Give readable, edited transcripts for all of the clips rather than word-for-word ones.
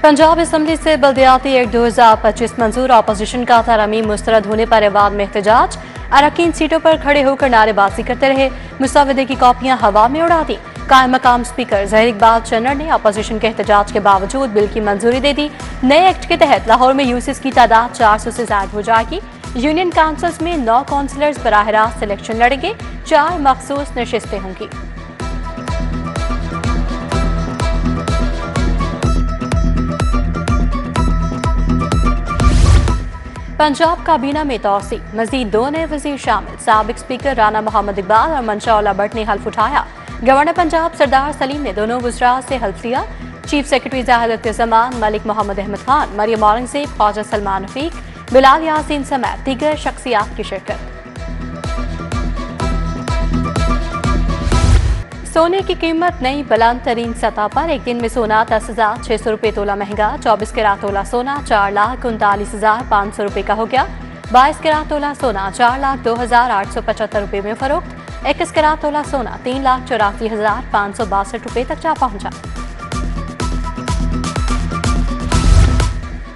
Punjab assembly से बल्दियाती act 2025 मंजूर। Opposition का तरमीम मुस्तरद होने पर अवाम में एहतजाज। अरकान सीटों पर खड़े होकर नारेबाजी करते रहे, मुसवदे की कॉपियां हवा में उड़ा दी। कायम मकाम स्पीकर ज़हीर इकबाल चन्नर ने अपोजिशन के एहतजाज के बावजूद बिल की मंजूरी दे दी। नए एक्ट के तहत लाहौर में यूसिस की तादाद 400 से ज्यादा हो जाएगी। यूनियन काउंसिल्स में 9 काउंसलर्स बराह रास्त सिलेक्शन लड़ेंगे। 4 मखसूस नशिस्तें होंगी। पंजाब काबीना में तोसी, मजीद 2 नए वजीर शामिल। साबिक स्पीकर राना मोहम्मद इकबाल और मंशा भट्ट ने हल्फ उठाया। गवर्नर पंजाब सरदार सलीम ने दोनों वज़रा से हल्फ लिया। चीफ सेक्रेटरी ज़ाहिद ज़मान, मलिक मोहम्मद अहमद खान, मरियम औरंगज़ेब, ख्वाजा सलमान रफीक, बिलाल यासीन समेत दीगर शख्सियात की शिरकत। सोने की कीमत नई बुलंद तरीन सतह पर। एक दिन में सोना 10,600 रुपये तोला महंगा। 24 कैरात तोला सोना 4,39,500 रुपये का हो गया। 22 कैरात तोला सोना 4,02,875 रुपये में फरोख्त। 21 कैरात तोला सोना 3,84,562 रुपये तक जा पहुंचा।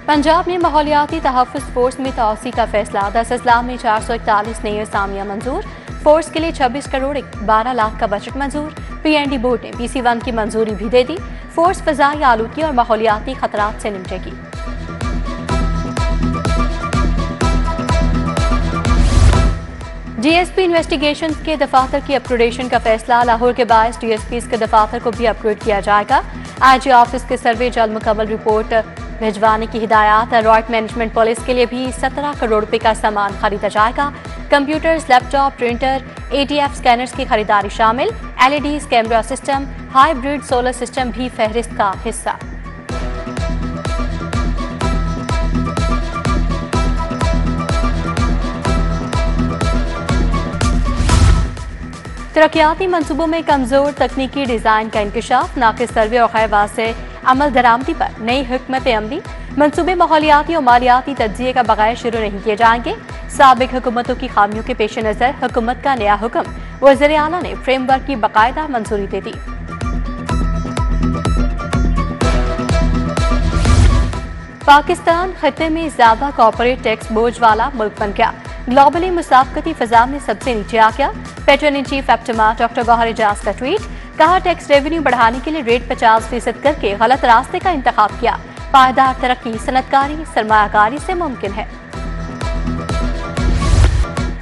पंजाब में माहौलियाती तहफ़्फ़ुज़ फोर्स में तोसी का फैसला। 10 अजला में 441 नई असामियां मंजूर। फोर्स के लिए 26 करोड़ 12 लाख का बजट मंजूर। PND बोर्ड ने PC1 की मंजूरी भी दे दी। फोर्स फ़ज़ाई आलूदगी और माहौलियाती खतरात से निपटेगी। DSP इन्वेस्टिगेशन के दफातर की अपग्रेडेशन का फैसला। लाहौर के 22 DSPs के दफातर को भी अपग्रेड किया जाएगा। IG ऑफिस के सर्वे जल्द मुकम्मल रिपोर्ट भिजवाने की हिदायत। रॉयट मैनेजमेंट पुलिस के लिए भी 17 करोड़ रुपए का सामान खरीदा जाएगा। Computers, laptop, printer, ATF scanners की खरीदारी शामिल। LEDs, camera system, hybrid solar system भी फहरिस्त का हिस्सा। तरक्याती मंसूबों में कमजोर तकनीकी डिजाइन का इंकशाफ। नाकिस सर्वे और खैरवास से अमल दरामदी पर नई हिकमत अमली। मंसूबे माहौलियाती और मालियाती तज्जिए का बगैर शुरू नहीं किए जाएंगे। साबिक हुकूमतों की खामियों के पेश नजर हुकूमत का नया हुक्म। वज़ीर आला ने फ्रेमवर्क की बाकायदा मंजूरी दे दी। पाकिस्तान खत्ते में ज्यादा कॉर्पोरेट टैक्स बोझ वाला मुल्क बन गया। ग्लोबली मुसाफकती फिजा में सबसे नीचे आ गया। Patron in chief APTMA doctor Gauhar Ejaz का ट्वीट। कहा, टैक्स रेवेन्यू बढ़ाने के लिए रेट 50% करके गलत रास्ते का इंतखाब किया। पायदार तरक्की सनतकारी सरमायाकारी से मुमकिन है।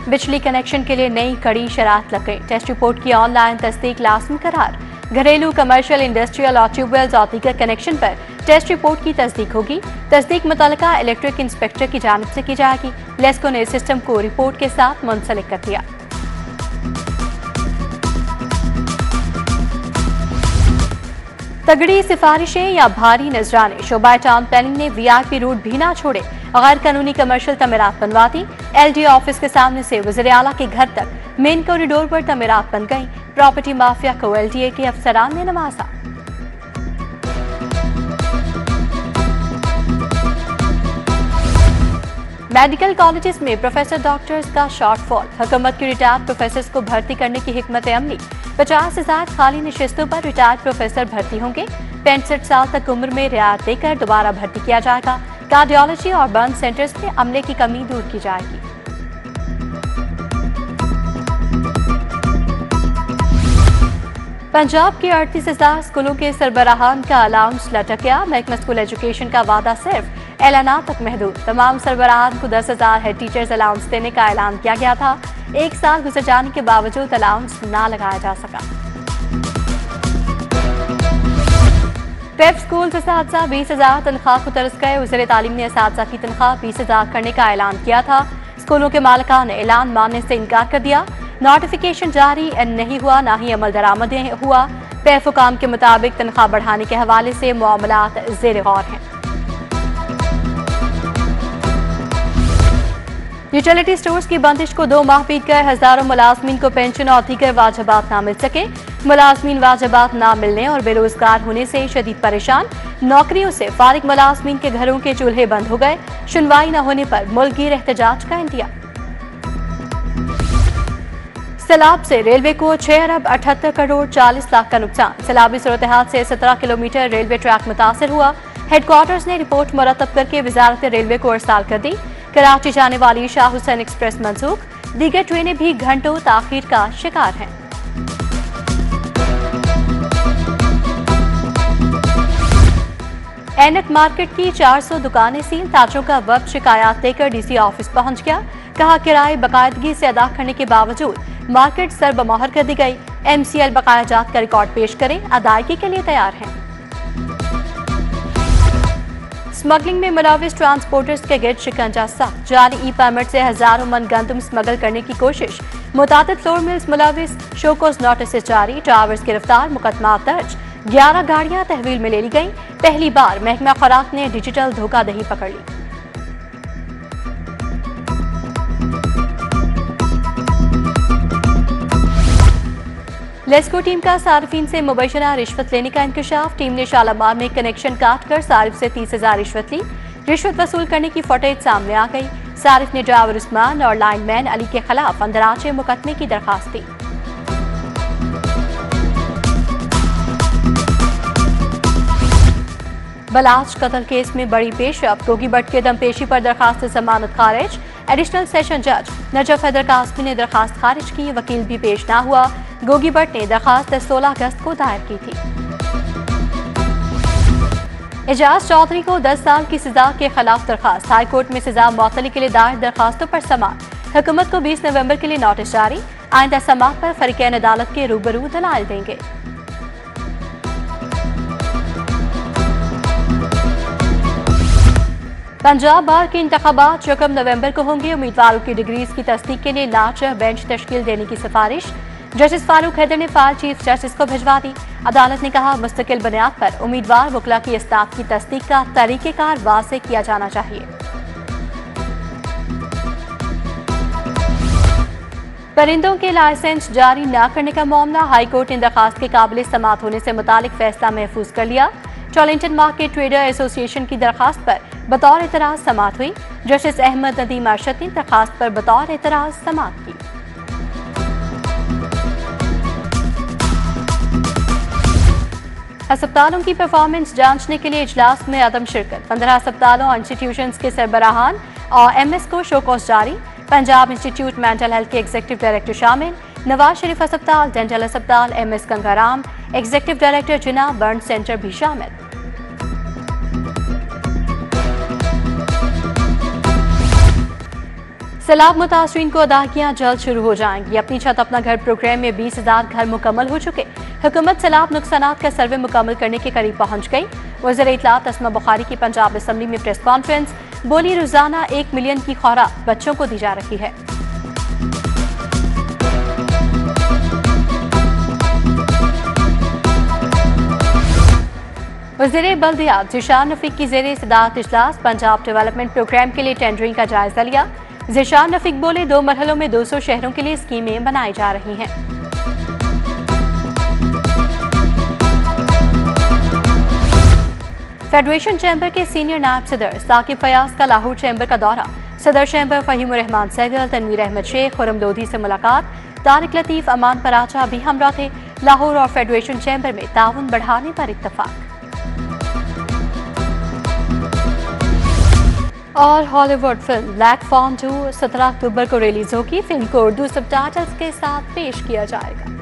बिजली कनेक्शन के लिए नई कड़ी शरात लग गई। टेस्ट रिपोर्ट की ऑनलाइन तस्दीक लाजमी करार। घरेलू, कमर्शियल, इंडस्ट्रियल और ट्यूबवेल्स और दीगर कनेक्शन पर टेस्ट रिपोर्ट की तस्दीक होगी। तस्दीक मुतल्लिका इलेक्ट्रिक इंस्पेक्टर की जानिब से की जाएगी। लेस्को ने सिस्टम को रिपोर्ट के साथ मुंसलिक कर दिया। तगड़ी सिफारिशें या भारी नजराने। शोबा टाउन प्लानिंग ने VIP रूट भी ना छोड़े। गैर कानूनी कमर्शियल तमीरात बनवा दी। LDA ऑफिस के सामने से वज़ीर आला के घर तक मेन कॉरिडोर पर तमीरात बन गई। प्रॉपर्टी माफिया को LDA के अफसरान ने नवाजा। मेडिकल कॉलेजेस में प्रोफेसर डॉक्टर्स का शॉर्टफॉल। हुकूमत की रिटायर्ड प्रोफेसर्स को भर्ती करने की हिकमत अमली। 50 से ज्यादा खाली नशिस्तों पर रिटायर्ड प्रोफेसर भर्ती होंगे। 65 साल तक उम्र में रियायत देकर दोबारा भर्ती किया जाएगा। कार्डियोलॉजी और बर्न सेंटर्स में अमले की कमी दूर की जाएगी। पंजाब के 38,000 स्कूलों के सरबराहान का अलाउंस लटक गया। महकमा स्कूल एजुकेशन का वादा सिर्फ ऐलाना तक महदूद। तमाम सरबराहान को 10,000 हेड टीचर्स अलाउंस देने का ऐलान किया गया था। 1 साल गुजर जाने के बावजूद अलाउंस ना लगाया जा सका। प्रेप स्कूल असातिज़ा 20,000 तनख्वाह को तरस गए। वज़ीर तालीम ने असातिज़ा की तनख्वाह 20,000 करने का ऐलान किया था। स्कूलों के मालिकान ने ऐलान मानने से इनकार कर दिया। नोटिफिकेशन जारी नहीं हुआ, ना ही अमल दरामद हुआ। पैफ हुकाम के मुताबिक तनख्वाह बढ़ाने के हवाले से मामलात ज़ेर गौर हैं। यूटिलिटी स्टोर्स की बंदिश को 2 माह बीत गए। हजारों मुलाजमीन को पेंशन और दीगर वाजबात ना मिल सके। मुलाजमीन वाजबात ना मिलने और बेरोजगार होने से शदीद परेशान। नौकरियों से फारिग मुलाजमीन के घरों के चूल्हे बंद हो गए। सुनवाई न होने पर मुल्कगीर एहतजाज का इंदिया। सैलाब से रेलवे को 6 अरब 78 करोड़ 40 लाख का नुकसान। सैलाबी सूरत हाल से 17 किलोमीटर रेलवे ट्रैक मुतासर हुआ। हेडक्वार्टर्स ने रिपोर्ट मुरतब करके वजारत रेलवे को अरसाल कर दी। कराची जाने वाली शाह हुसैन एक्सप्रेस मनसूख, दीगर ट्रेनें भी घंटों ताखीर का शिकार हैं। ऐनक मार्केट की 400 दुकानें सील, ताजरों का वक्त शिकायत देकर डीसी ऑफिस पहुंच गया। कहा किराए बाकायदगी से अदा करने के बावजूद मार्केट सरबमोहर कर दी गई। MCL बकाया जात का रिकॉर्ड पेश करें, अदायगी के लिए तैयार हैं। स्मगलिंग में मुलविस ट्रांसपोर्टर्स के गिर्द शिकंजा सख्त, जाली ई परमिट से हजारों मन गंदम स्मगल करने की कोशिश। मुतादिद फ्लोर मिल्स मुलविस, शोकोज नोटिस जारी, ड्राइवर्स गिरफ्तार, मुकदमा दर्ज। 11 गाड़ियां तहवील में ले ली गई। पहली बार महकमा खुराक ने डिजिटल धोखाधड़ी पकड़ ली। लेस्को टीम का सार्फिन से मुबैशरा रिश्वत लेने का इंकशाफ। टीम ने शालामार में कनेक्शन काट कर सारिफ से 30,000 रिश्वत ली। रिश्वत वसूल करने की फुटेज सामने आ गई। सारिफ ने ड्राइवर उस्मान और लाइनमैन अली के खिलाफ अंदराज मुकदमे की दरखास्त दी। बलाच कत्ल केस में बड़ी पेशरफ, गोगी भट्ट के दम पेशी पर दरखास्त जमानत खारिज। एडिशनल सेशन जज नजफ हैदर कासमी ने दरखास्त खारिज की। वकील भी पेश ना हुआ। गोगी भट्ट ने दरखास्त 16 अगस्त को दायर की थी। एजाज चौधरी को 10 साल की सजा के खिलाफ दरखास्त। हाईकोर्ट में सजा मुअत्तली के लिए दायर दरखास्तों पर समाअत। हुकूमत को 20 नवंबर के लिए नोटिस जारी। आइंदा समाअत पर फरीकैन अदालत के रूबरू दलाइल देंगे। पंजाब बार के इंतखाबात 1 नवंबर को होंगे। उम्मीदवारों की डिग्रीज की तस्दीक के लिए लार्जर बेंच तश्कील देने की सिफारिश जस्टिस फारूक हैदर ने फाइल चीफ जस्टिस को भिजवा दी। अदालत ने कहा मुस्तकिल बुनियाद पर उम्मीदवार वकला की इस्ताद की तस्दीक का तरीकेकार वाज़ेह किया जाना चाहिए। परिंदों के लाइसेंस जारी न करने का मामला, हाईकोर्ट ने दरखास्त के काबिल समाअत होने से मुतालिक फैसला महफूज कर लिया। टॉलिंगटन मार्केट ट्रेडर एसोसिएशन की दरखास्त पर बतौर एतराज समाअत हुई। जस्टिस अहमद नदीम अरशद ने दरखास्त पर बतौर एतराज समाअत की। अस्पतालों की परफॉर्मेंस जांचने के लिए इजलास में अदम शिरकत। 15 अस्पतालों और इंस्टीट्यूशंस के सरबराहान और MS को शोकॉज जारी। पंजाब इंस्टीट्यूट मेंटल हेल्थ के एग्जीक्यूटिव डायरेक्टर शामिल। नवाज शरीफ अस्पताल, डेंटल अस्पताल, MS गंगाराम, एग्जीक्यूटिव डायरेक्टर जिना, बर्न सेंटर भी शामिल। सैलाब मुतासरीन को अदायगियां जल्द शुरू हो जाएंगी। अपनी छत अपना घर प्रोग्राम में 20,000 घर मुकम्मल हो चुके। हुकूमत सैलाब नुकसानात का सर्वे मुकम्मल करने के करीब पहुंच गई। वज़ीर इत्तलात अस्मा बुखारी की पंजाब असम्बली में प्रेस कॉन्फ्रेंस। बोली रोजाना 1 मिलियन की खुराक बच्चों को दी जा रही है। वज़ीर बल्दियात ज़िशान रफीक की ज़ेरे सदारत इजलास। पंजाब डेवलपमेंट प्रोग्राम के लिए टेंडरिंग का जायजा लिया। ज़िशान रफीक बोले 2 मरहलों में 200 शहरों के लिए स्कीमें बनाई जा रही हैं। फेडरेशन चैम्बर के सीनियर नायब सदर साकिब फयाज का लाहौर चैम्बर का दौरा। सदर चैम्बर फहीमुर रहमान सहगल, तनवीर अहमद शेख, खुरम लोधी से मुलाकात। तारिक लतीफ, अमान पराचा भी हमरा थे। लाहौर और फेडरेशन चैम्बर में ताउन बढ़ाने पर इत्तफाक। और हॉलीवुड फिल्म ब्लैक फॉर्म 2 17 अक्टूबर को रिलीज होगी। फिल्म को उर्दू सबटाइटल्स के साथ पेश किया जाएगा।